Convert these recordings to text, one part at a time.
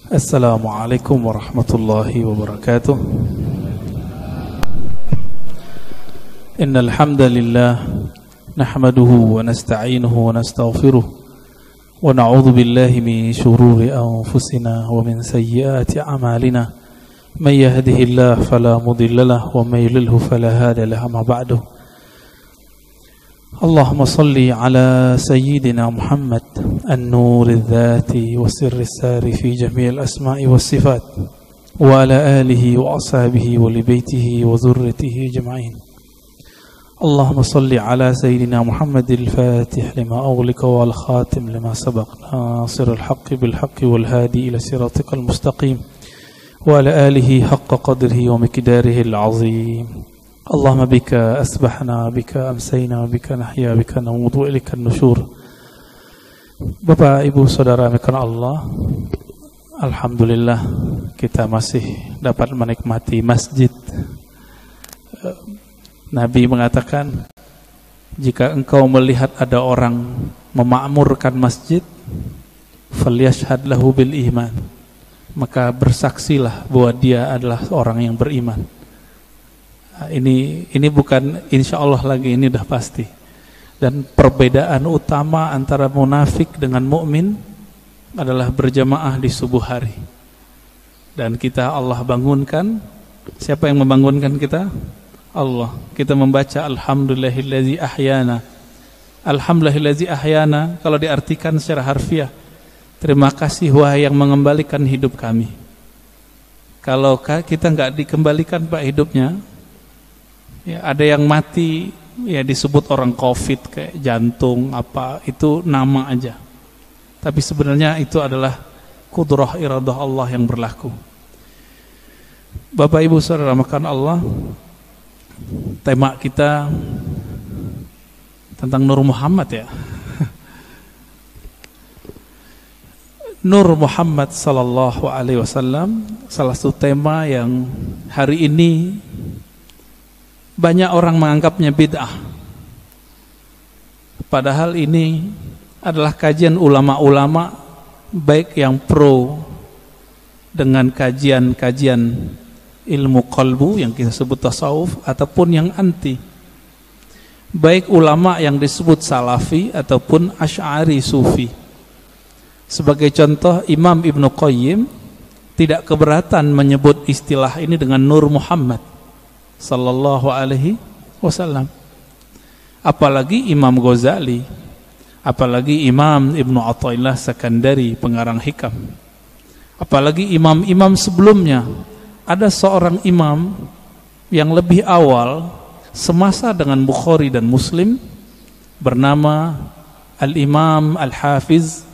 Assalamualaikum warahmatullahi wabarakatuh. Innal hamdalillah nahmaduhu wa nasta'inuhu wa nastaghfiruh wa na'udzu billahi min shururi anfusina wa min sayyiati a'malina. May yahdihillahu fala mudilla lahu wa may yudlilhu fala hadiya lahu. Amma ba'du. Allahumma salli ala sayyidina Muhammad an-nur adh-dhati wa sirr as-sari fi jami' al-asma'i was-sifat wa ala alihi wa ashabihi wa li baitihi wa dhurriyyatihi ajma'in. Allahumma salli ala sayyidina Muhammad al-fatih lima ughliqa wal khatim lima sabaq nasir al-haqqi bil haqqi wal hadi ila siratikal mustaqim wa ala alihi haqqa qadrihi wa miqdarihi al-azim. Allahumma bika asbahna, bika amsayna, bika nahya, bika namutu, ilaikan nusyur. Bapak, Ibu, Saudara mekana Allah, alhamdulillah kita masih dapat menikmati masjid. Nabi mengatakan, jika engkau melihat ada orang memakmurkan masjid, falyashhad lahu bil iman, maka bersaksilah bahwa dia adalah orang yang beriman. Ini bukan insya Allah lagi, ini dah pasti. Dan perbedaan utama antara munafik dengan mukmin adalah berjamaah di subuh hari. Dan kita Allah bangunkan. Siapa yang membangunkan kita? Allah. Kita membaca Alhamdulillahillazi ahyana. Alhamdulillahillazi ahyana kalau diartikan secara harfiah, terima kasih wahai yang mengembalikan hidup kami. Kalau kita nggak dikembalikan Pak hidupnya, ya, ada yang mati ya disebut orang COVID kayak jantung apa, itu nama aja. Tapi sebenarnya itu adalah kudrah iradah Allah yang berlaku. Bapak Ibu Saudara makan Allah, tema kita tentang Nur Muhammad ya. Nur Muhammad sallallahu alaihi wasallam, salah satu tema yang hari ini banyak orang menganggapnya bid'ah. Padahal ini adalah kajian ulama-ulama, baik yang pro dengan kajian-kajian ilmu qalbu yang kita sebut tasawuf, ataupun yang anti. Baik ulama yang disebut salafi ataupun asy'ari sufi. Sebagai contoh, Imam Ibnu Qayyim tidak keberatan menyebut istilah ini dengan Nur Muhammad sallallahu alaihi wasallam. Apalagi Imam Ghazali, apalagi Imam Ibnu Athaillah Sakandari pengarang Hikam, apalagi imam-imam sebelumnya. Ada seorang imam yang lebih awal semasa dengan Bukhari dan Muslim bernama Al-Imam Al-Hafiz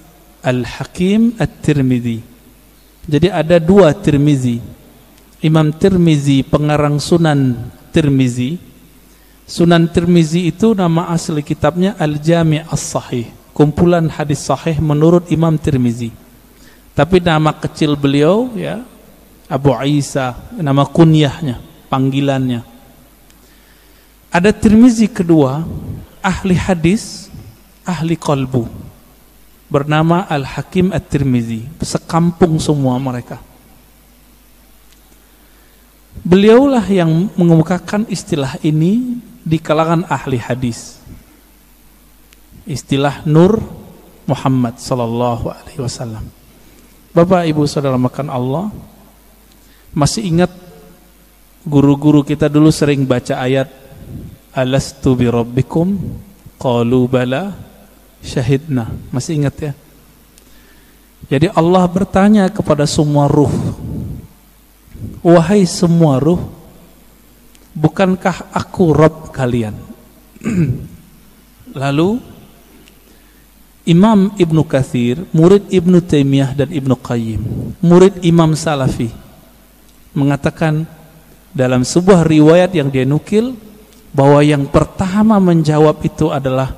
Al-Hakim At-Tirmidzi. Jadi ada dua Tirmidzi. Imam Tirmizi pengarang Sunan Tirmizi. Sunan Tirmizi itu nama asli kitabnya Al-Jami' As-Sahih, kumpulan hadis sahih menurut Imam Tirmizi. Tapi nama kecil beliau ya Abu Isa, nama kunyahnya, panggilannya. Ada Tirmizi kedua, ahli hadis, ahli qalbu, bernama Al-Hakim At-Tirmizi. Sekampung semua mereka. Beliaulah yang mengemukakan istilah ini di kalangan ahli hadis. Istilah Nur Muhammad sallallahu alaihi wasallam. Bapak Ibu Saudara makan Allah, masih ingat guru-guru kita dulu sering baca ayat Alastu bi rabbikum qalu bala syahidna. Masih ingat ya? Jadi Allah bertanya kepada semua ruh, wahai semua ruh, bukankah aku Rabb kalian? Lalu Imam Ibnu Katsir, murid Ibnu Taimiyah dan Ibnu Qayyim, murid Imam Salafi, mengatakan dalam sebuah riwayat yang dia nukil bahwa yang pertama menjawab itu adalah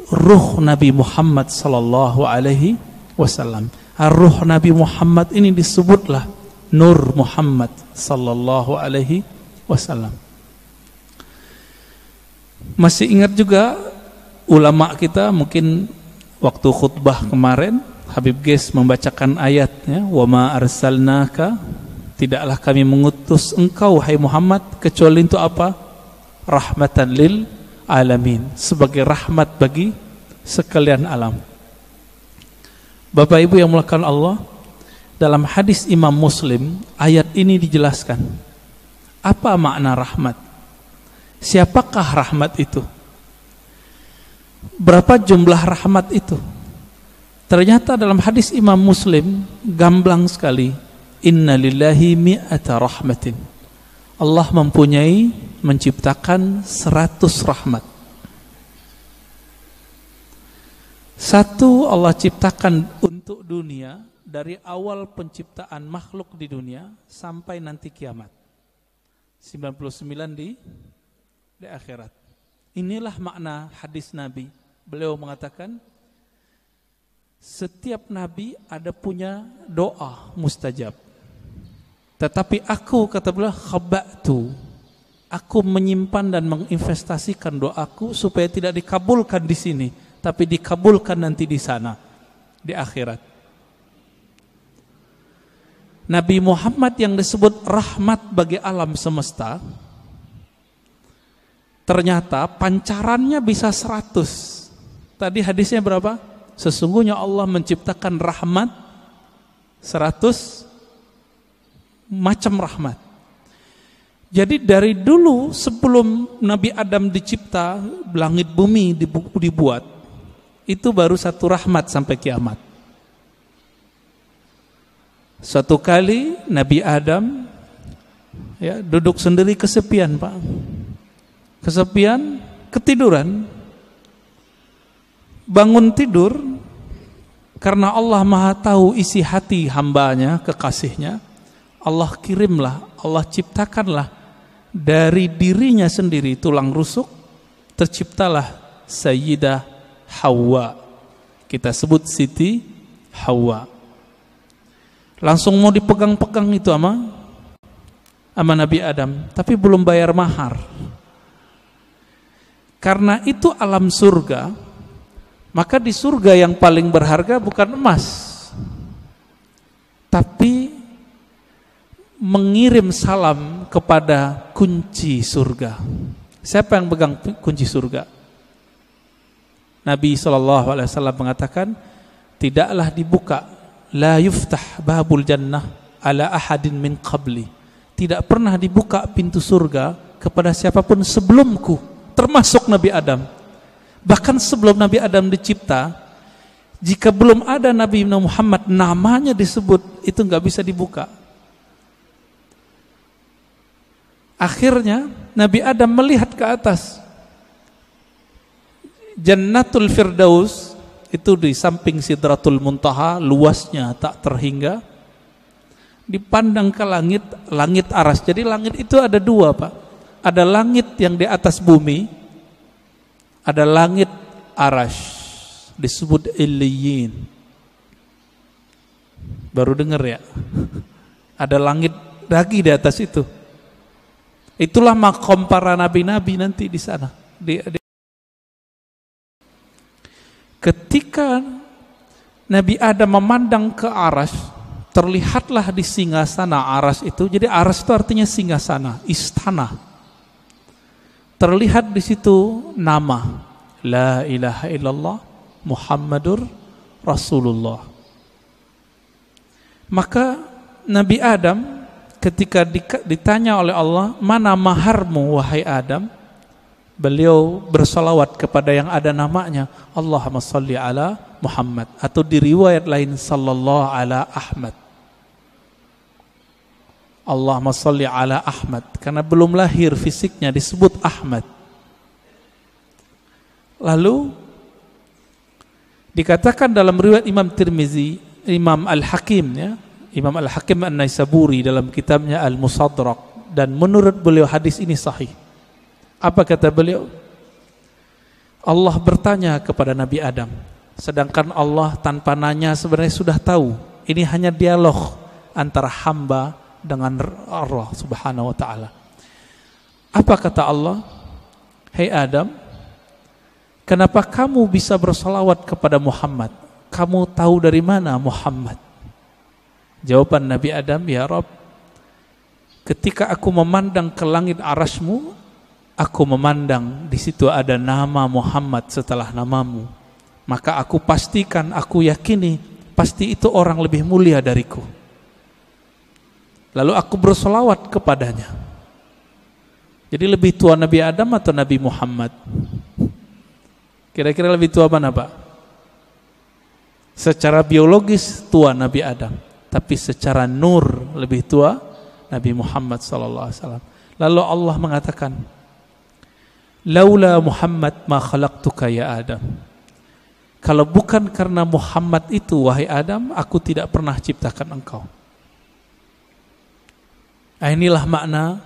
ruh Nabi Muhammad sallallahu alaihi wasallam. Ruh Nabi Muhammad ini disebutlah Nur Muhammad sallallahu alaihi wasallam. Masih ingat juga ulama kita, mungkin Waktu khutbah kemarin Habib Ges membacakan ayatnya, wa ma arsalnaka, tidaklah kami mengutus engkau hai Muhammad kecuali untuk apa? Rahmatan lil alamin, sebagai rahmat bagi sekalian alam. Bapak Ibu yang dimuliakan Allah, dalam hadis Imam Muslim ayat ini dijelaskan apa makna rahmat. Siapakah rahmat itu? Berapa jumlah rahmat itu? Ternyata dalam hadis Imam Muslim gamblang sekali. Inna lillahi mi'ata rahmatin. Allah mempunyai, menciptakan 100 rahmat. Satu Allah ciptakan untuk dunia dari awal penciptaan makhluk di dunia sampai nanti kiamat. 99 di akhirat. Inilah makna hadis Nabi. Beliau mengatakan setiap nabi ada punya doa mustajab. Tetapi aku, kata beliau, khaba'tu, aku menyimpan dan menginvestasikan doaku supaya tidak dikabulkan di sini, tapi dikabulkan nanti di sana, di akhirat. Nabi Muhammad yang disebut rahmat bagi alam semesta, ternyata pancarannya bisa 100. Tadi hadisnya berapa? Sesungguhnya Allah menciptakan rahmat 100 macam rahmat. Jadi dari dulu sebelum Nabi Adam dicipta, langit bumi dibuat, itu baru satu rahmat sampai kiamat. Suatu kali Nabi Adam duduk sendiri kesepian, Pak. Kesepian, ketiduran. Bangun tidur, karena Allah Maha tahu isi hati hambanya, kekasihnya, Allah kirimlah, Allah ciptakanlah dari dirinya sendiri tulang rusuk, terciptalah Sayyidah Hawa. Kita sebut Siti Hawa. Langsung mau dipegang-pegang itu sama Nabi Adam, tapi belum bayar mahar. Karena itu alam surga, maka di surga yang paling berharga bukan emas, tapi mengirim salam kepada kunci surga. Siapa yang pegang kunci surga? Nabi SAW mengatakan, tidaklah dibuka, la yuftah babul jannah ala ahadin min qabli, tidak pernah dibuka pintu surga kepada siapapun sebelumku, termasuk Nabi Adam. Bahkan sebelum Nabi Adam dicipta, jika belum ada Nabi Muhammad namanya disebut, itu nggak bisa dibuka. Akhirnya Nabi Adam melihat ke atas. Jannatul Firdaus itu di samping Sidratul Muntaha, luasnya tak terhingga. Dipandang ke langit, langit aras. Jadi langit itu ada dua, Pak. Ada langit yang di atas bumi, ada langit arash, disebut Illiyin. Baru dengar ya? Ada langit lagi di atas itu. Itulah makom para nabi-nabi nanti di sana. Ketika Nabi Adam memandang ke arash, terlihatlah di singgasana arash itu. Jadi arash itu artinya singgasana, istana. Terlihat di situ nama La ilaha illallah Muhammadur Rasulullah. Maka Nabi Adam ketika ditanya oleh Allah, mana maharmu wahai Adam? Beliau bersalawat kepada yang ada namanya, Allahumma salli ala Muhammad, atau di riwayat lain sallallahu ala Ahmad. Allahumma salli ala Ahmad, karena belum lahir fisiknya disebut Ahmad. Lalu dikatakan dalam riwayat Imam Tirmizi, Imam Al-Hakim Imam Al-Hakim An-Naisaburi dalam kitabnya Al-Musadrak, dan menurut beliau hadis ini sahih. Apa kata beliau? Allah bertanya kepada Nabi Adam, sedangkan Allah tanpa nanya sebenarnya sudah tahu. Ini hanya dialog antara hamba dengan Allah Subhanahu wa taala. Apa kata Allah? Hai Adam, kenapa kamu bisa bersolawat kepada Muhammad? Kamu tahu dari mana Muhammad? Jawaban Nabi Adam, ya Rabb, ketika aku memandang ke langit arasmu, aku memandang di situ ada nama Muhammad setelah namamu. Maka aku pastikan, aku yakini, pasti itu orang lebih mulia dariku. Lalu aku bersolawat kepadanya. Jadi lebih tua Nabi Adam atau Nabi Muhammad? Kira-kira lebih tua mana, Pak? Secara biologis tua Nabi Adam, tapi secara nur lebih tua Nabi Muhammad SAW. Lalu Allah mengatakan, laula Muhammad ma khalaqtuka ya Adam. Kalau bukan karena Muhammad itu, wahai Adam, aku tidak pernah ciptakan engkau. Nah, inilah makna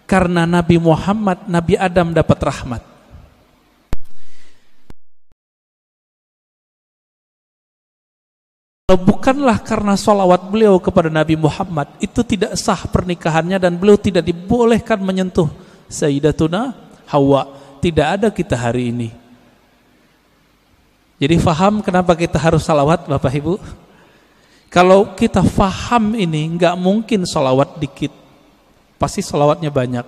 karena Nabi Muhammad, Nabi Adam dapat rahmat. Kalau bukanlah karena sholawat beliau kepada Nabi Muhammad, itu tidak sah pernikahannya dan beliau tidak dibolehkan menyentuh Sayyidatuna Hawa. Tidak ada kita hari ini. Jadi faham kenapa kita harus salawat, Bapak Ibu? Kalau kita faham ini, nggak mungkin salawat dikit, pasti salawatnya banyak.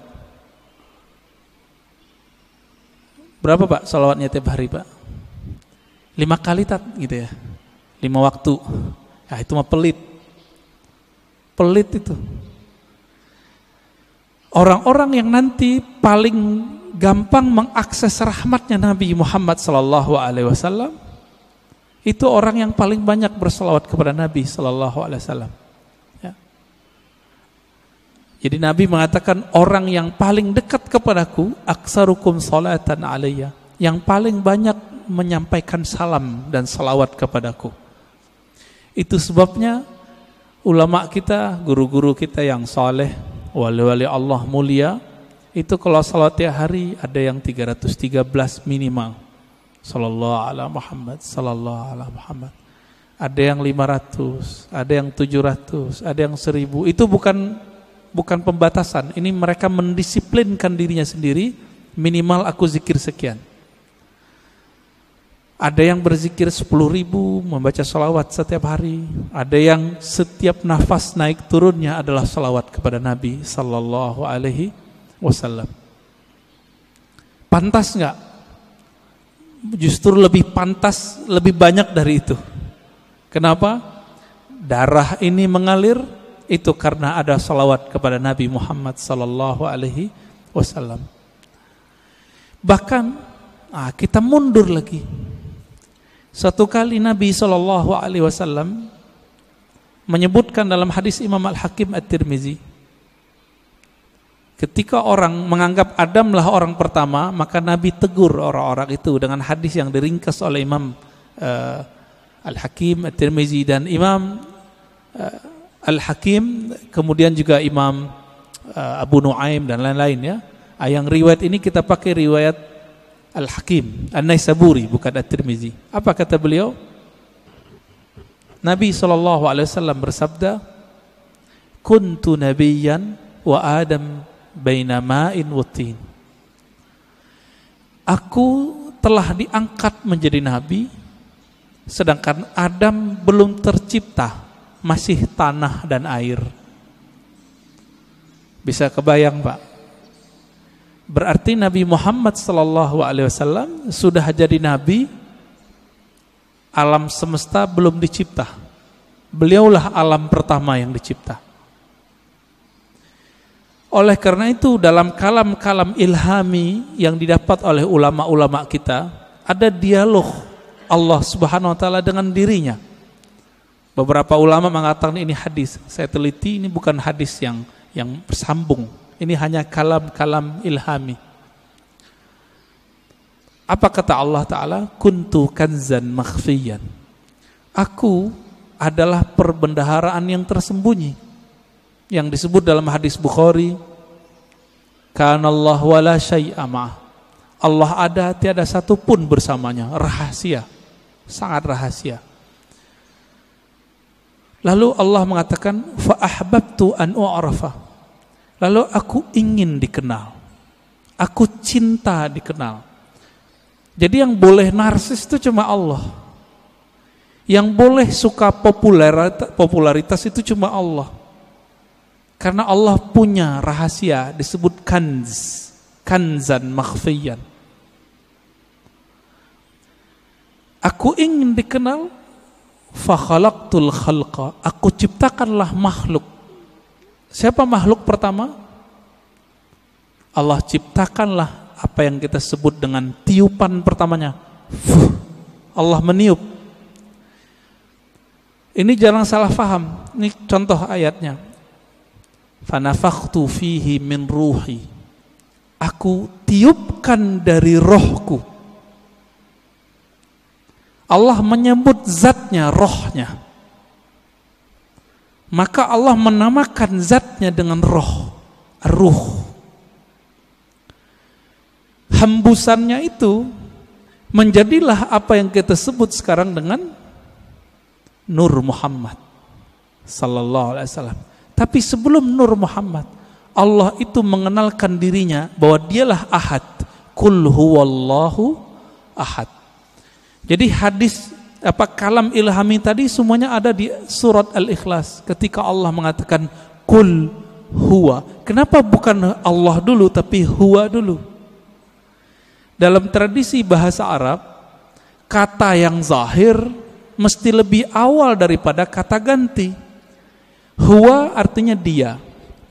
Berapa Pak salawatnya tiap hari Pak? 5 kali gitu ya, 5 waktu. Nah itu mah pelit itu. Orang-orang yang nanti paling gampang mengakses rahmatnya Nabi Muhammad SAW, itu orang yang paling banyak berselawat kepada Nabi SAW. Ya. Jadi Nabi mengatakan orang yang paling dekat kepadaku, aksarukum salatan alayya, yang paling banyak menyampaikan salam dan salawat kepadaku. Itu sebabnya ulama kita, guru-guru kita yang saleh, wali-wali Allah mulia, itu kalau salat tiap hari ada yang 313 minimal. Sallallahu ala Muhammad, sallallahu ala Muhammad. Ada yang 500, ada yang 700, ada yang 1000. Itu bukan pembatasan. Ini mereka mendisiplinkan dirinya sendiri, minimal aku zikir sekian. Ada yang berzikir 10.000, membaca salawat setiap hari. Ada yang setiap nafas naik turunnya adalah salawat kepada Nabi sallallahu alaihi wasallam. Pantas enggak? Justru lebih pantas, lebih banyak dari itu. Kenapa? Darah ini mengalir itu karena ada salawat kepada Nabi Muhammad sallallahu alaihi wasallam. Bahkan kita mundur lagi. Satu kali Nabi sallallahu alaihi wasallam menyebutkan dalam hadis Imam Al-Hakim At-Tirmizi, ketika orang menganggap Adamlah orang pertama, maka Nabi tegur orang-orang itu dengan hadis yang diringkas oleh Imam Al-Hakim At-Tirmizi dan Imam Al-Hakim, kemudian juga Imam Abu Nuaim dan lain-lain ya. Yang riwayat ini kita pakai riwayat Al-Hakim An-Naisaburi, bukan At-Tirmizi. Apa kata beliau? Nabi SAW bersabda, kuntu nabiyyan wa Adam baina ma'in wa tin. Aku telah diangkat menjadi nabi, sedangkan Adam belum tercipta, masih tanah dan air. Bisa kebayang Pak? Berarti Nabi Muhammad SAW sudah jadi nabi, alam semesta belum dicipta. Beliaulah alam pertama yang dicipta. Oleh karena itu dalam kalam-kalam ilhami yang didapat oleh ulama-ulama kita, ada dialog Allah Subhanahu wa taala dengan dirinya. Beberapa ulama mengatakan ini hadis. Saya teliti, ini bukan hadis yang bersambung. Ini hanya kalam-kalam ilhami. Apa kata Allah Ta'ala? Kuntu kanzan makhfiyan. Aku adalah perbendaharaan yang tersembunyi. Yang disebut dalam hadis Bukhari, kanallahu wala syai'a ma'ah. Allah ada, tiada satu pun bersamanya. Rahasia, sangat rahasia. Lalu Allah mengatakan, fa ahbabtu an u'rafa. Lalu aku ingin dikenal, aku cinta dikenal. Jadi yang boleh narsis itu cuma Allah. Yang boleh suka popularitas itu cuma Allah. Karena Allah punya rahasia disebut kanzan makhfiyan. Aku ingin dikenal, fa khalaqtul khalqa, aku ciptakanlah makhluk. Siapa makhluk pertama? Allah ciptakanlah apa yang kita sebut dengan tiupan pertamanya. Allah meniup. Ini jangan salah faham. Ini contoh ayatnya. Fanafakhtu fihi min ruhi. Aku tiupkan dari rohku. Allah menyebut zatnya, rohnya. Maka Allah menamakan zatnya dengan roh, ruh. Hembusannya itu menjadilah apa yang kita sebut sekarang dengan Nur Muhammad sallallahu alaihi wasallam. Tapi sebelum Nur Muhammad, Allah itu mengenalkan dirinya bahwa dialah Ahad. Qul huwallahu ahad. Jadi hadis kalam ilhami tadi semuanya ada di surat Al-Ikhlas ketika Allah mengatakan Qul huwa. Kenapa bukan Allah dulu tapi huwa dulu? Dalam tradisi bahasa Arab, kata yang zahir mesti lebih awal daripada kata ganti. Huwa artinya dia.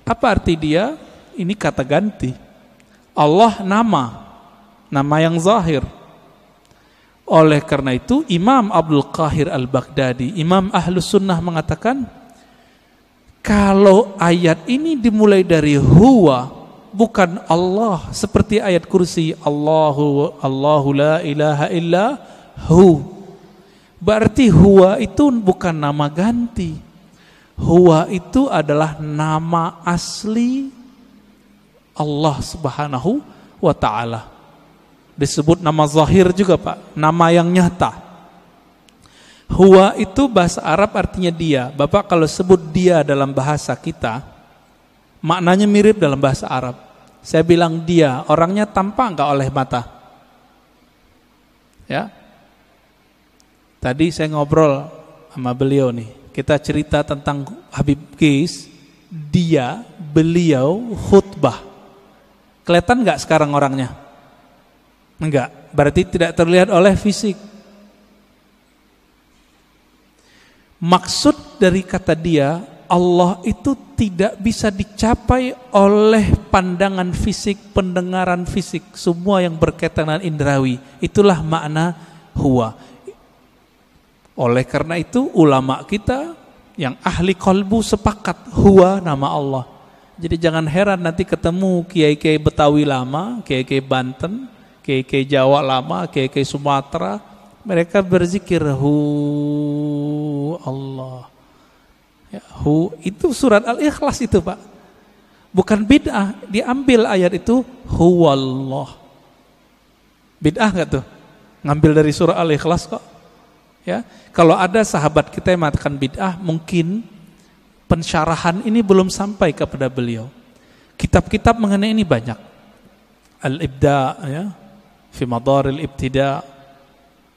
Apa arti dia? Ini kata ganti. Allah nama yang zahir. Oleh karena itu Imam Abdul Qahir Al-Baghdadi, Imam Ahlus Sunnah mengatakan, kalau ayat ini dimulai dari huwa, bukan Allah, seperti ayat kursi Allahu la ilaha illa hu, berarti huwa itu bukan nama ganti. Huwa itu adalah nama asli Allah Subhanahu wa ta'ala. Disebut nama zahir juga Pak, nama yang nyata. Huwa itu bahasa Arab artinya dia. Bapak kalau sebut dia dalam bahasa kita, maknanya mirip dalam bahasa Arab. Saya bilang dia, orangnya tampak enggak oleh mata? Ya. Tadi saya ngobrol sama beliau nih. Kita cerita tentang Habib Qais, beliau khutbah. Kelihatan enggak sekarang orangnya? Enggak, berarti tidak terlihat oleh fisik. Maksud dari kata dia, Allah itu tidak bisa dicapai oleh pandangan fisik, pendengaran fisik, semua yang berkaitan dengan indrawi. Itulah makna huwa. Oleh karena itu ulama kita yang ahli qalbu sepakat huwa nama Allah. Jadi jangan heran nanti ketemu kiai-kiai Betawi lama, kiai-kiai Banten, kiai-kiai Jawa lama, kiai-kiai Sumatera, mereka berzikir hu Allah. Ya, hu itu surat Al-Ikhlas itu Pak. Bukan bid'ah, diambil ayat itu huwallah. Bid'ah enggak tuh? Ngambil dari surah Al-Ikhlas kok. Ya, kalau ada sahabat kita yang mengatakan bid'ah, mungkin pensyarahan ini belum sampai kepada beliau. Kitab-kitab mengenai ini banyak. Al-Ibda ya, fi Madaril Ibtida,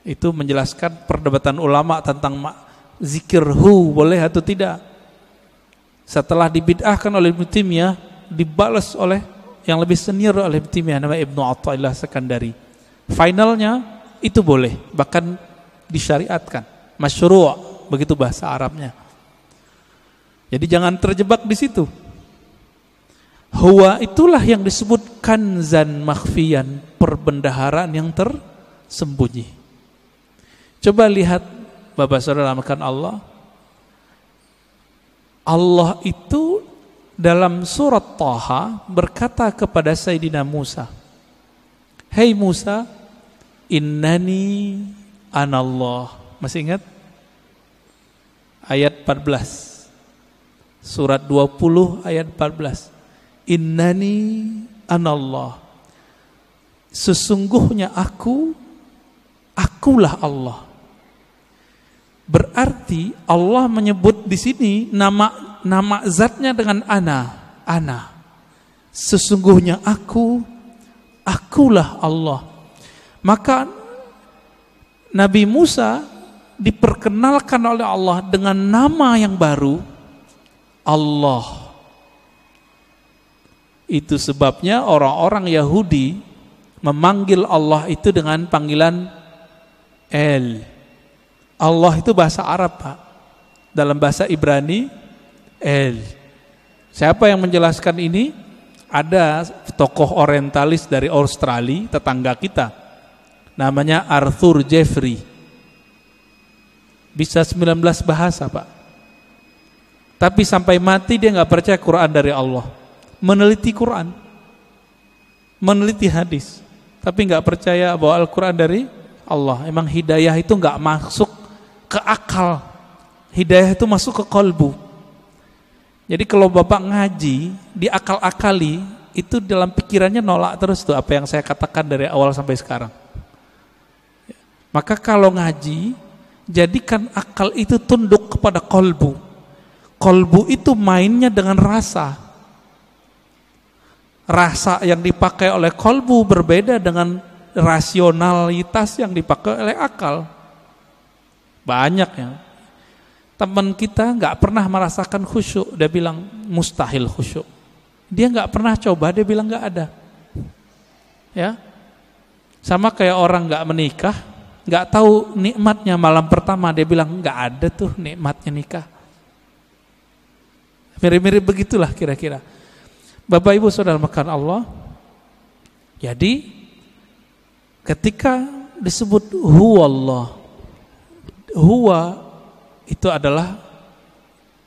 itu menjelaskan perdebatan ulama tentang zikir hu boleh atau tidak. Setelah dibid'ahkan oleh Ibnu Taimiyah, dibalas oleh yang lebih senior oleh Ibnu Taimiyah, namanya Ibnu Athaillah Sekandari. Finalnya itu boleh, bahkan disyariatkan, masyru', begitu bahasa Arabnya. Jadi jangan terjebak di situ. Huwa itulah yang disebut kanzan makhfiyan, perbendaharaan yang tersembunyi. Coba lihat Bapak Saudara makan Allah. Allah itu dalam surat Taha berkata kepada Sayyidina Musa, "Hei Musa, innani anallah." Masih ingat? Ayat 14. Surat 20 ayat 14. Innani anallah. Sesungguhnya akulah Allah. Berarti Allah menyebut di sini nama zatnya dengan ana. Sesungguhnya akulah Allah. Maka Nabi Musa diperkenalkan oleh Allah dengan nama yang baru, Allah. Itu sebabnya orang-orang Yahudi memanggil Allah itu dengan panggilan El. Allah itu bahasa Arab, Pak. Dalam bahasa Ibrani, El. Siapa yang menjelaskan ini? Ada tokoh orientalis dari Australia, tetangga kita, namanya Arthur Jeffrey. Bisa 19 bahasa, Pak. Tapi sampai mati dia gak percaya Quran dari Allah. Meneliti Quran, meneliti hadis, tapi gak percaya bahwa Al-Quran dari Allah. Emang hidayah itu gak masuk ke akal, hidayah itu masuk ke kolbu. Jadi kalau Bapak ngaji, diakal-akali, itu dalam pikirannya nolak terus tuh apa yang saya katakan dari awal sampai sekarang. Maka kalau ngaji, jadikan akal itu tunduk kepada kolbu. Kolbu itu mainnya dengan rasa. Rasa yang dipakai oleh kolbu berbeda dengan rasionalitas yang dipakai oleh akal. Banyak ya. Teman kita gak pernah merasakan khusyuk, dia bilang mustahil khusyuk. Dia gak pernah coba, dia bilang gak ada. Ya, sama kayak orang gak menikah, gak tahu nikmatnya malam pertama, dia bilang gak ada tuh nikmatnya nikah. Mirip-mirip begitulah kira-kira. Bapak Ibu Saudara makan Allah. Jadi ketika disebut huwa Allah, huwa itu adalah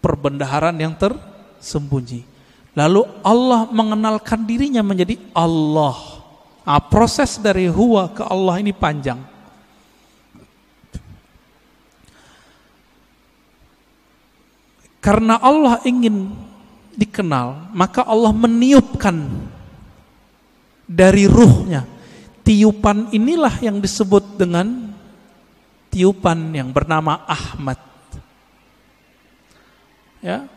perbendaharaan yang tersembunyi. Lalu Allah mengenalkan dirinya menjadi Allah. Nah, proses dari huwa ke Allah ini panjang. Karena Allah ingin dikenal, maka Allah meniupkan dari ruhnya. Tiupan inilah yang disebut dengan tiupan yang bernama Ahmad. Ya,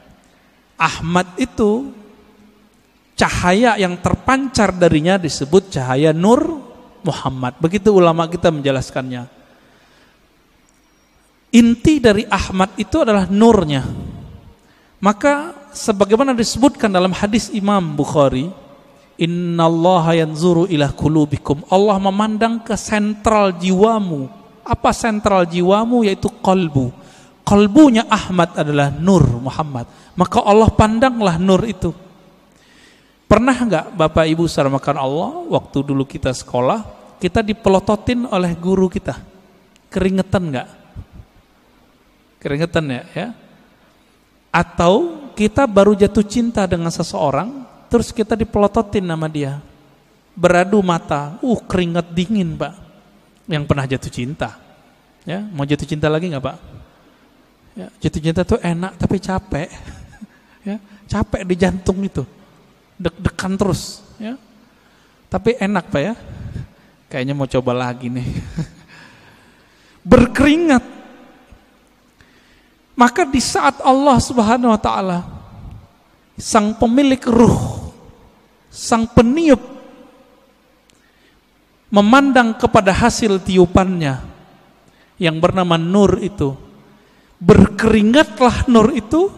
Ahmad itu cahaya yang terpancar darinya disebut cahaya Nur Muhammad. Begitu ulama kita menjelaskannya. Inti dari Ahmad itu adalah nurnya. Maka sebagaimana disebutkan dalam hadis Imam Bukhari, innallaha yanzuru ila qulubikum. Allah memandang ke sentral jiwamu. Apa sentral jiwamu? Yaitu qalbu. Qalbunya Ahmad adalah Nur Muhammad. Maka Allah pandanglah nur itu. Pernah enggak Bapak Ibu saudara makan Allah, waktu dulu kita sekolah, kita dipelototin oleh guru kita? Keringetan enggak? Keringetan ya? Atau kita baru jatuh cinta dengan seseorang, terus kita dipelototin nama dia, beradu mata, keringat dingin, Pak. Yang pernah jatuh cinta, ya, mau jatuh cinta lagi nggak, Pak? Ya, jatuh cinta tuh enak tapi capek, ya, capek di jantung itu, deg-degan terus, ya. Tapi enak, Pak ya. Kayaknya mau coba lagi nih. Berkeringat. Maka di saat Allah Subhanahu wa taala, sang pemilik ruh, sang peniup, memandang kepada hasil tiupannya yang bernama nur itu, berkeringatlah nur itu,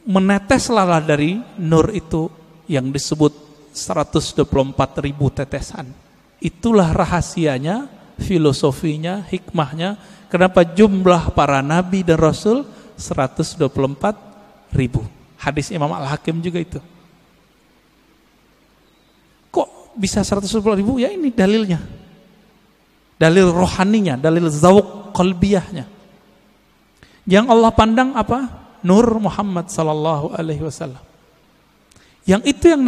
meneteslah dari nur itu yang disebut 124.000 tetesan. Itulah rahasianya, filosofinya, hikmahnya, kenapa jumlah para nabi dan rasul 124.000. Hadis Imam Al-Hakim juga itu. Kok bisa 124.000? Ya ini dalilnya. Dalil rohaninya, dalil zawq qalbiyahnya. Yang Allah pandang apa? Nur Muhammad sallallahu alaihi wasallam. Yang itu yang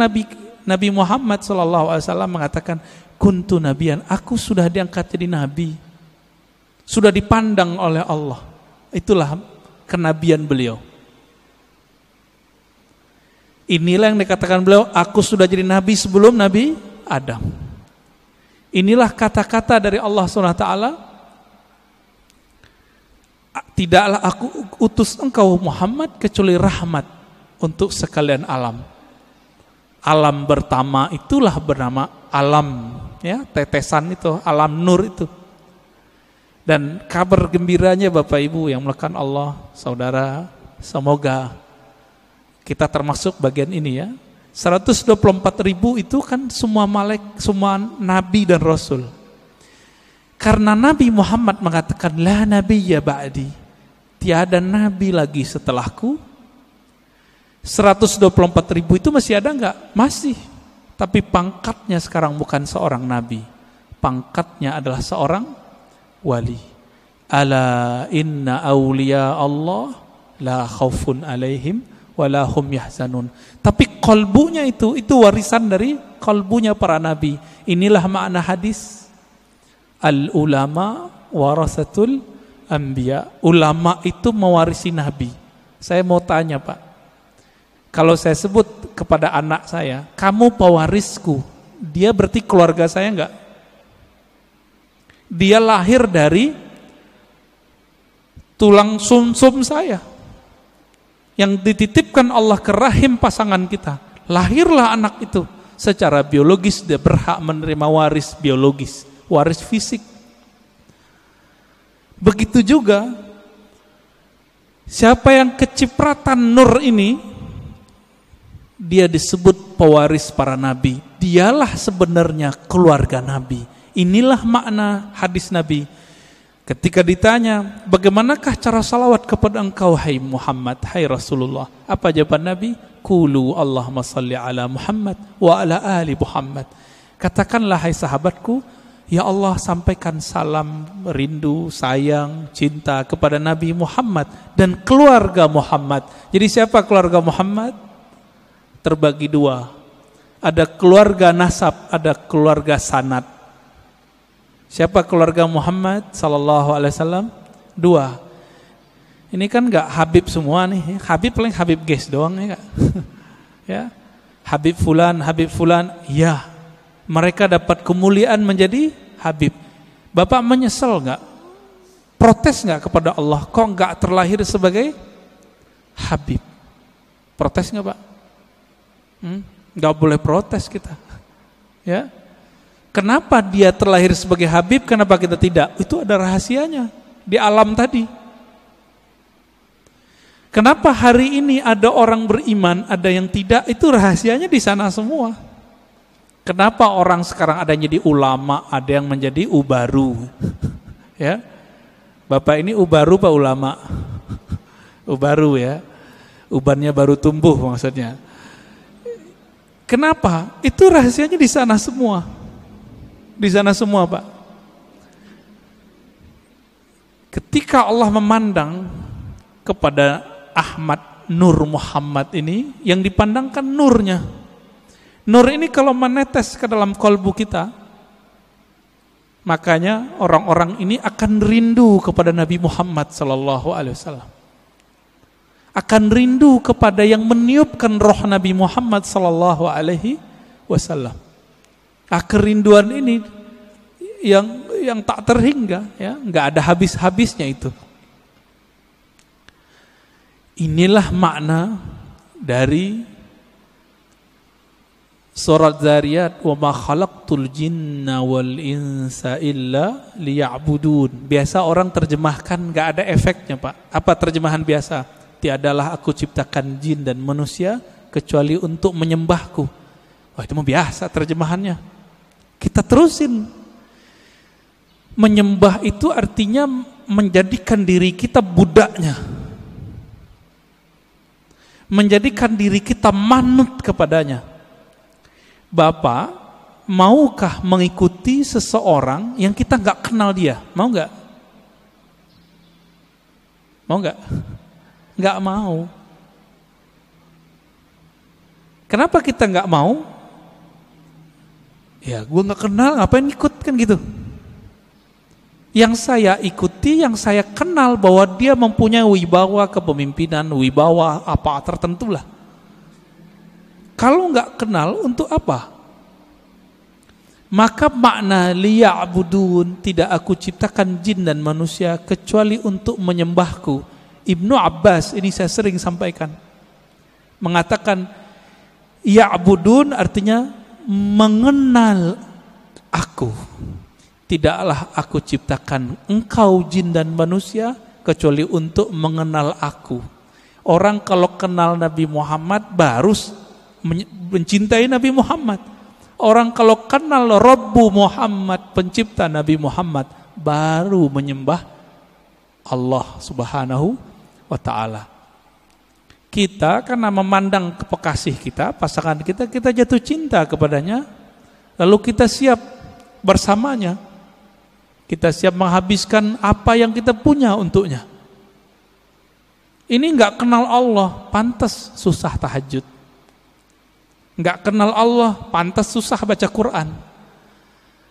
Nabi Muhammad sallallahu alaihi wasallam mengatakan, kuntu nabiyan, aku sudah diangkat jadi nabi. Sudah dipandang oleh Allah. Itulah kenabian beliau. Inilah yang dikatakan beliau, aku sudah jadi nabi sebelum Nabi Adam. Inilah kata-kata dari Allah SWT. Tidaklah aku utus engkau Muhammad kecuali rahmat untuk sekalian alam. Alam pertama itulah bernama alam, ya, tetesan itu, alam nur itu. Dan kabar gembiranya Bapak Ibu yang melakukan Allah, saudara, semoga kita termasuk bagian ini ya. 124.000 itu kan semua nabi dan rasul. Karena Nabi Muhammad mengatakan la nabiyya ba'di, tiada nabi lagi setelahku. 124.000 itu masih ada enggak? Masih. Tapi pangkatnya sekarang bukan seorang nabi. Pangkatnya adalah seorang wali. Ala inna awliya Allah la khaufun alaihim wala hum yahzanun. Tapi kalbunya itu warisan dari kalbunya para nabi. Inilah makna hadis al ulama warasatul anbiya. Ulama itu mewarisi nabi. Saya mau tanya Pak, kalau saya sebut kepada anak saya, kamu pewarisku, dia berarti keluarga saya enggak? Dia lahir dari tulang sumsum saya yang dititipkan Allah ke rahim pasangan kita. Lahirlah anak itu. Secara biologis dia berhak menerima waris biologis, waris fisik. Begitu juga siapa yang kecipratan nur ini, dia disebut pewaris para nabi. Dialah sebenarnya keluarga nabi. Inilah makna hadis Nabi. Ketika ditanya, bagaimanakah cara salawat kepada engkau hai Muhammad, hai Rasulullah? Apa jawaban Nabi? Qulu Allahumma salli ala Muhammad wa ala ali Muhammad. Katakanlah hai sahabatku, ya Allah sampaikan salam, rindu, sayang, cinta kepada Nabi Muhammad dan keluarga Muhammad. Jadi siapa keluarga Muhammad? Terbagi dua. Ada keluarga nasab, ada keluarga sanad. Siapa keluarga Muhammad sallallahu alaihi wasallam? Dua. Ini kan enggak Habib semua nih. Habib paling Habib guys doang ya enggak? Ya. Habib fulan, ya. Mereka dapat kemuliaan menjadi Habib. Bapak menyesal enggak? Protes enggak kepada Allah? Kok enggak terlahir sebagai Habib? Protes enggak, Pak? Enggak boleh protes kita. Ya. Kenapa dia terlahir sebagai Habib, kenapa kita tidak? Itu ada rahasianya di alam tadi. Kenapa hari ini ada orang beriman, ada yang tidak? Itu rahasianya di sana semua. Kenapa orang sekarang ada yang jadi ulama, ada yang menjadi ubaru? Ya, Bapak ini ubaru Pak ulama? Ubaru ya, ubannya baru tumbuh maksudnya. Kenapa? Itu rahasianya di sana semua. Di sana semua Pak. Ketika Allah memandang kepada Ahmad Nur Muhammad ini, yang dipandangkan nurnya. Nur ini kalau menetes ke dalam kalbu kita, makanya orang-orang ini akan rindu kepada Nabi Muhammad sallallahu alaihi wasallam. Akan rindu kepada yang meniupkan roh Nabi Muhammad sallallahu alaihi wasallam. Kerinduan ini yang tak terhingga, ya, nggak ada habis-habisnya itu. Inilah makna dari surat Zariyat, wa ma khalaqtul jinna wal insa illa liya'budun. Biasa orang terjemahkan nggak ada efeknya Pak. Apa terjemahan biasa? Tiadalah aku ciptakan jin dan manusia kecuali untuk menyembahku. Wah, itu mah biasa terjemahannya. Kita terusin. Menyembah itu artinya menjadikan diri kita budaknya. Menjadikan diri kita manut kepadanya. Bapak, maukah mengikuti seseorang yang kita nggak kenal dia? Mau nggak? Mau nggak? Nggak mau. Kenapa kita nggak mau? Ya, gue nggak kenal, ngapain ikut kan gitu. Yang saya ikuti, yang saya kenal bahwa dia mempunyai wibawa kepemimpinan, wibawa apa tertentu lah. Kalau nggak kenal, untuk apa? Maka makna liya'budun, tidak aku ciptakan jin dan manusia kecuali untuk menyembahku. Ibnu Abbas, ini saya sering sampaikan, mengatakan ya'budun artinya mengenal aku. tidaklah aku ciptakan engkau jin dan manusia kecuali untuk mengenal aku. Orang kalau kenal Nabi Muhammad baru mencintai Nabi Muhammad. Orang kalau kenal Rabbu Muhammad, pencipta Nabi Muhammad, baru menyembah Allah Subhanahu wa ta'ala. Kita karena memandang kekasih kita, pasangan kita, kita jatuh cinta kepadanya, lalu kita siap bersamanya. Kita siap menghabiskan apa yang kita punya untuknya. Ini enggak kenal Allah, pantas susah tahajud. Enggak kenal Allah, pantas susah baca Quran.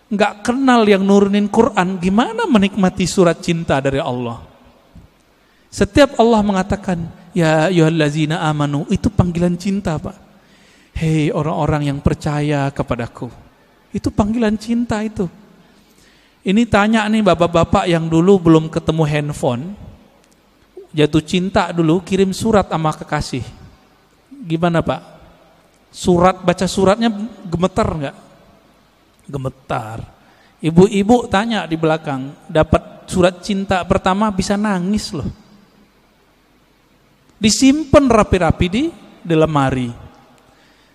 Enggak kenal yang nurunin Quran, gimana menikmati surat cinta dari Allah? Setiap Allah mengatakan, ya ayyuhallazina amanu, itu panggilan cinta, Pak. Hei orang-orang yang percaya kepadaku. Itu panggilan cinta itu. Ini tanya nih bapak-bapak yang dulu belum ketemu handphone, jatuh cinta dulu, kirim surat sama kekasih. Gimana Pak? Baca suratnya gemetar enggak? Gemetar. Ibu-ibu tanya di belakang, dapat surat cinta pertama bisa nangis loh. Disimpan rapi-rapi di lemari.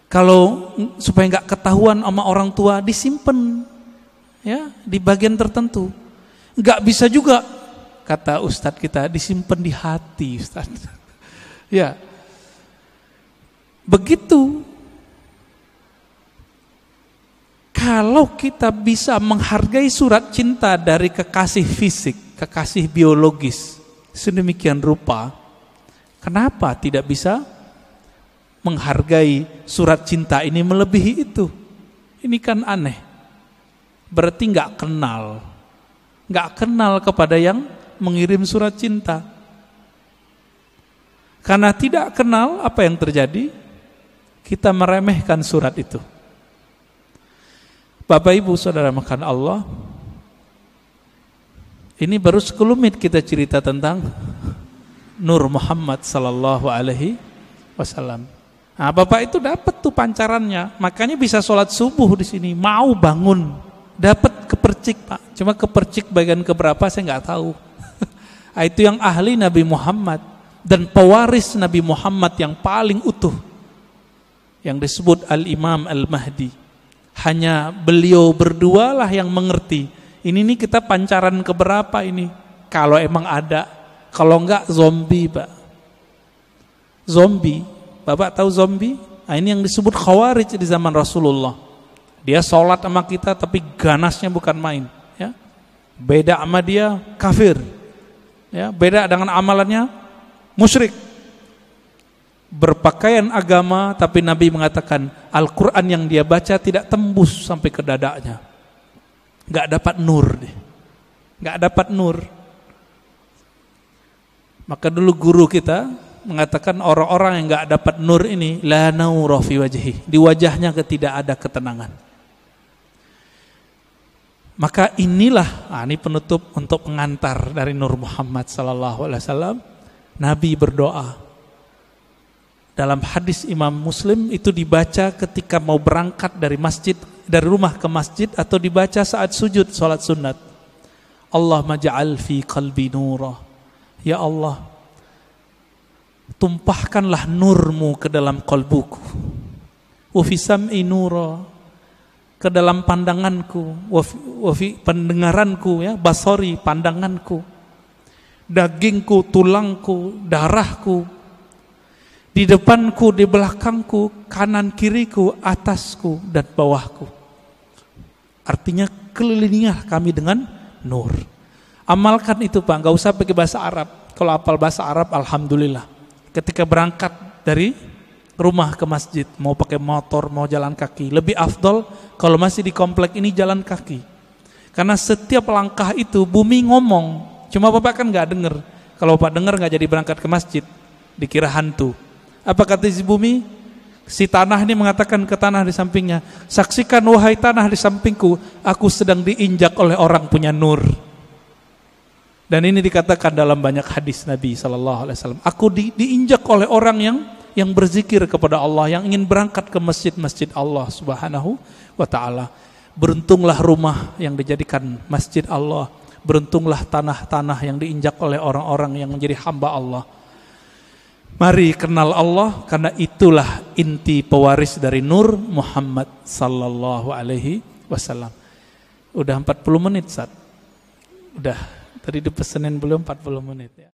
Kalau supaya enggak ketahuan sama orang tua, disimpan ya di bagian tertentu. Enggak bisa juga, kata ustadz kita, disimpan di hati, ustadz. Ya, begitu. Kalau kita bisa menghargai surat cinta dari kekasih fisik, kekasih biologis, sedemikian rupa, kenapa tidak bisa menghargai surat cinta ini melebihi itu? Ini kan aneh. Berarti nggak kenal kepada yang mengirim surat cinta. Karena tidak kenal, apa yang terjadi? Kita meremehkan surat itu. Bapak Ibu Saudara makan Allah, ini baru sekelumit kita cerita tentang Nur Muhammad sallallahu alaihi wasallam. Nah, Bapak itu dapat tuh pancarannya, makanya bisa sholat subuh di sini, mau bangun, dapat kepercik Pak. Cuma kepercik bagian keberapa saya nggak tahu. Itu yang ahli Nabi Muhammad dan pewaris Nabi Muhammad yang paling utuh, yang disebut Al-Imam Al-Mahdi. Hanya beliau berdua lah yang mengerti. Ini nih kita pancaran keberapa ini? Kalau emang ada, kalau enggak zombie Pak. Zombie, Bapak tahu zombie? Nah, ini yang disebut Khawarij di zaman Rasulullah. Dia sholat sama kita tapi ganasnya bukan main. Ya, beda sama dia kafir. Ya, beda dengan amalannya musyrik. Berpakaian agama, tapi Nabi mengatakan Al-Quran yang dia baca tidak tembus sampai ke dadanya. Gak dapat nur deh. Gak dapat nur. Maka dulu guru kita mengatakan orang-orang yang gak dapat nur ini la naura fi wajhi, di wajahnya tidak ada ketenangan. Maka inilah, ini penutup untuk pengantar dari Nur Muhammad sallallahu alaihi wasallam. Nabi berdoa. Dalam hadis Imam Muslim itu dibaca ketika mau berangkat dari masjid, dari rumah ke masjid, atau dibaca saat sujud salat sunat. Allahumma ja'al fi qalbi nura. Ya Allah, tumpahkanlah nurmu ke dalam kalbuku. Wa fi sam'i nura, ke dalam pandanganku. Wa fi pendengaranku, ya, basari, pandanganku. Dagingku, tulangku, darahku. Di depanku, di belakangku, kanan kiriku, atasku dan bawahku. Artinya kelilingilah kami dengan nur. Amalkan itu Pak, gak usah pakai bahasa Arab. Kalau hafal bahasa Arab, alhamdulillah. Ketika berangkat dari rumah ke masjid, mau pakai motor, mau jalan kaki, lebih afdol kalau masih di komplek ini jalan kaki. Karena setiap langkah itu bumi ngomong. Cuma Bapak kan gak denger. Kalau Bapak denger gak jadi berangkat ke masjid, dikira hantu. Apa kata si bumi? Si tanah ini mengatakan ke tanah di sampingnya, saksikan wahai tanah di sampingku, aku sedang diinjak oleh orang punya nur. Dan ini dikatakan dalam banyak hadis Nabi SAW. Aku diinjak oleh orang yang berzikir kepada Allah, yang ingin berangkat ke masjid-masjid Allah Subhanahu wa ta'ala. Beruntunglah rumah yang dijadikan masjid Allah. Beruntunglah tanah-tanah yang diinjak oleh orang-orang yang menjadi hamba Allah. Mari kenal Allah, karena itulah inti pewaris dari Nur Muhammad sallallahu alaihi wasallam. Udah 40 menit, Ustaz. Udah. Tadi dipesenin belum 40 menit ya.